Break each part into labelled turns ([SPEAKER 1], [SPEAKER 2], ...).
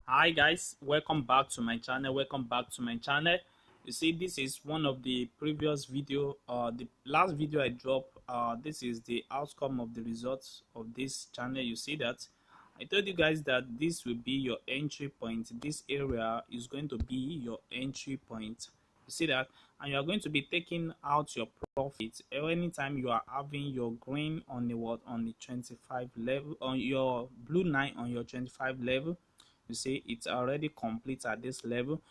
[SPEAKER 1] Hi guys, welcome back to my channel. You see, this is one of the previous video, the last video I dropped. This is the outcome of the results of this channel. You see that I told you guys that this will be your entry point. This area is going to be your entry point. You see that, and you are going to be taking out your profit anytime you are having your green on the what, on the 25 level, on your blue line on your 25 level. You see it's already complete at this level,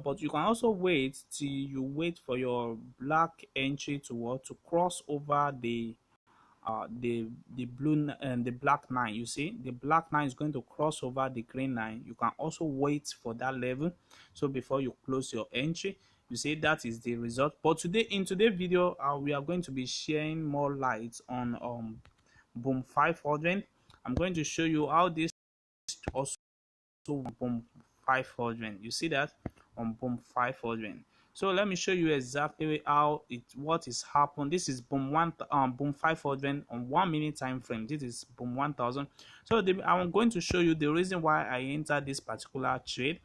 [SPEAKER 1] but you can also wait till you wait for your black entry to what, to cross over the blue and the black line. You see the black line is going to cross over the green line. You can also wait for that level, so before you close your entry. You see that is the result. But today, in today's video, we are going to be sharing more light on boom 500. I'm going to show you how this also boom 500. You see that on boom 500. So let me show you exactly how what is happened. This is boom 500 on 1 minute time frame. This is boom 1000. So I'm going to show you the reason why I entered this particular trade.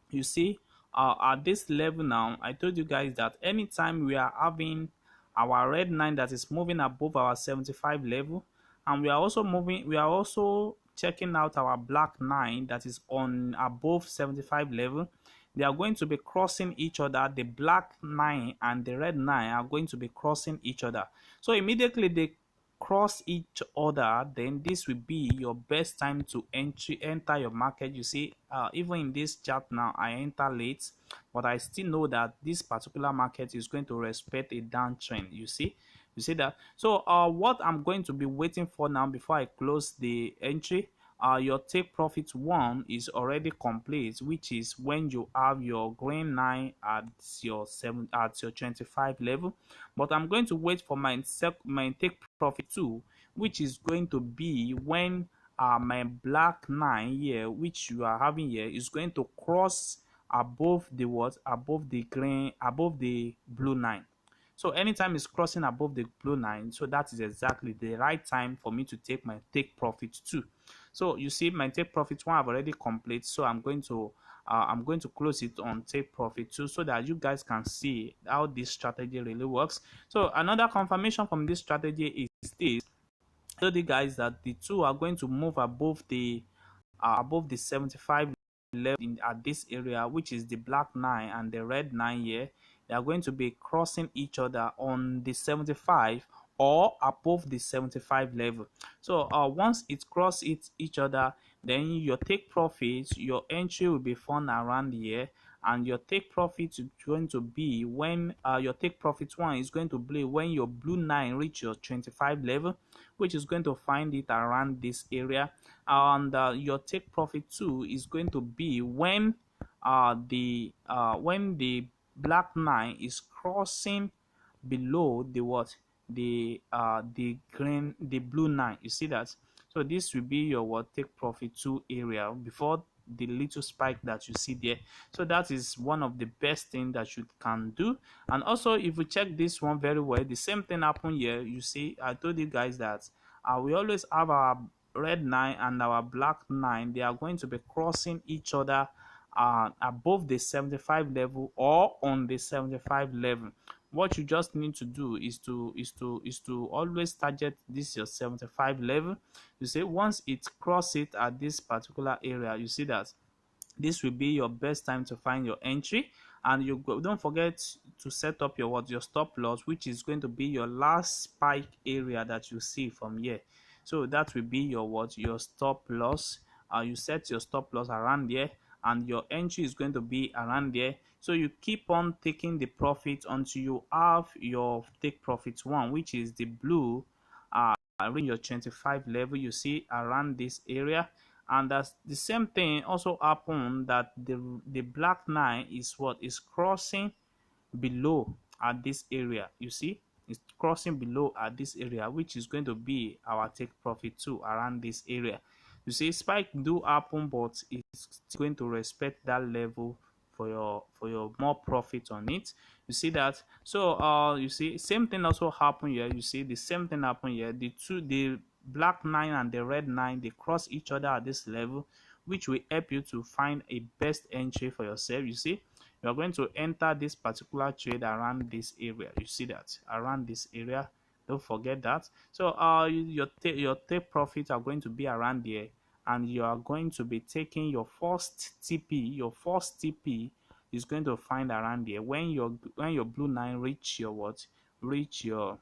[SPEAKER 1] You see, at this level now, I told you guys that anytime we are having our red line that is moving above our 75 level, and we are also checking out our black line that is on above 75 level. They are going to be crossing each other. The black line and the red line are going to be crossing each other. So immediately they cross each other, then this will be your best time to enter your market. You see, even in this chart now, I enter late, but I still know that this particular market is going to respect a downtrend. You see that. So what I'm going to be waiting for now before I close the entry, your take profit one is already complete, which is when you have your green line at your 25 level. But I'm going to wait for my take profit two, which is going to be when my black line here, which you are having here, is going to cross above the what, above the green, above the blue line. So anytime it's crossing above the blue line, so that is exactly the right time for me to take my take profit two. So you see, my take profit one I've already complete, so I'm going to close it on take profit two, so that you guys can see how this strategy really works. So another confirmation from this strategy is this. I told you guys that the two are going to move above the 75 level at this area, which is the black line and the red line here. They are going to be crossing each other on the 75 or above the 75 level. So once it crosses each other, then your take profit, your entry will be found around here, and your take profit is going to be when your take profit one is going to be when your blue line reach your 25 level, which is going to find it around this area. And your take profit two is going to be when the black line is crossing below the what, the blue line. You see that. So this will be your what, take profit two area before the little spike that you see there. So that is one of the best thing that you can do. And also, if we check this one very well, the same thing happened here. You see, I told you guys that we always have our red line and our black line. They are going to be crossing each other above the 75 level or on the 75 level. What you just need to do is to always target this your 75 level. You see, once it cross it at this particular area, you see that this will be your best time to find your entry. And don't forget to set up your what, your stop loss, which is going to be your last spike area that you see from here. So that will be your what, your stop loss. You set your stop loss around there, and your entry is going to be around there. So you keep on taking the profit until you have your take profit one, which is the blue around your 25 level. You see around this area. And that's the same thing also happened, that the black line is what, is crossing below at this area. You see, it's crossing below at this area, which is going to be our take profit too around this area. You see, spike do happen, but it's going to respect that level for your more profit on it. You see that. So you see, same thing also happen here. You see, the same thing happen here. The black line and the red line, they cross each other at this level, which will help you to find a best entry for yourself. You see, you are going to enter this particular trade around this area. You see that around this area, don't forget that. So your take profit are going to be around there, and you are going to be taking your first TP. Your first TP is going to find around there when your blue line reach your what, reach your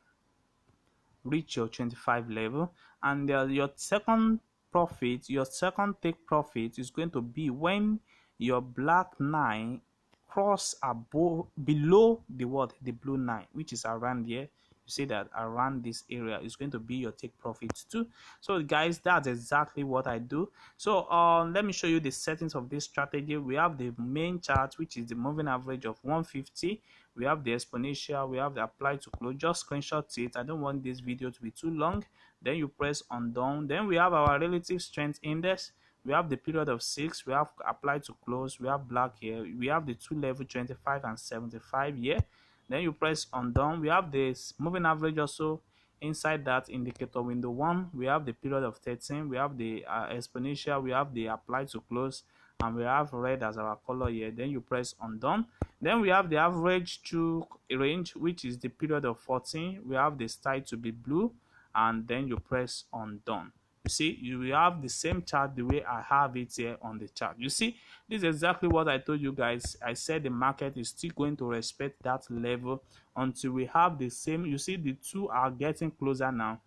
[SPEAKER 1] 25 level. And your second profit, your second take profit is going to be when your black 9 cross above, below the what, the blue 9, which is around here. You see that around this area is going to be your take profit too. So guys, that's exactly what I do. So let me show you the settings of this strategy. We have the main chart, which is the moving average of 150. We have the exponential, we have the apply to close. Just screenshot it. I don't want this video to be too long. Then you press undo. Then we have our relative strength index. We have the period of 6. We have apply to close. We have black here. We have the two level 25 and 75 here. Then you press undo. We have this moving average also. Inside that indicator window 1, we have the period of 13. We have the exponential. We have the apply to close, and we have red as our color here. Then you press undo. Then we have the average to range, which is the period of 14. We have the style to be blue, and then you press undo. You see, you will have the same chart the way I have it here on the chart. You see, this is exactly what I told you guys. I said the market is still going to respect that level until we have the same. You see, the two are getting closer now,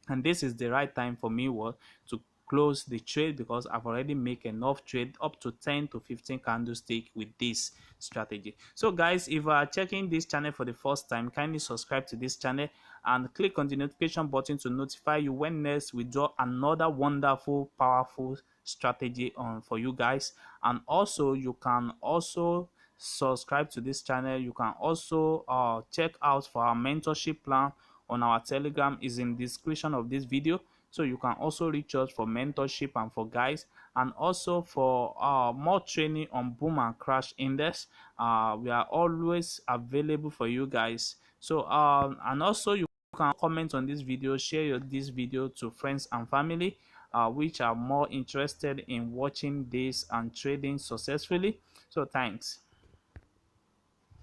[SPEAKER 1] and this is the right time for me to close the trade, because I've already made enough trade up to 10 to 15 candlestick with this strategy. So guys, if you are checking this channel for the first time, kindly subscribe to this channel and click on the notification button to notify you when next we draw another wonderful, powerful strategy on for you guys. And also, you can also subscribe to this channel. You can also check out for our mentorship plan on our Telegram, is in the description of this video. So you can also reach us for mentorship and for guys, and also for more training on boom and crash index. We are always available for you guys. So and also you can comment on this video, share this video to friends and family which are more interested in watching this and trading successfully. So thanks.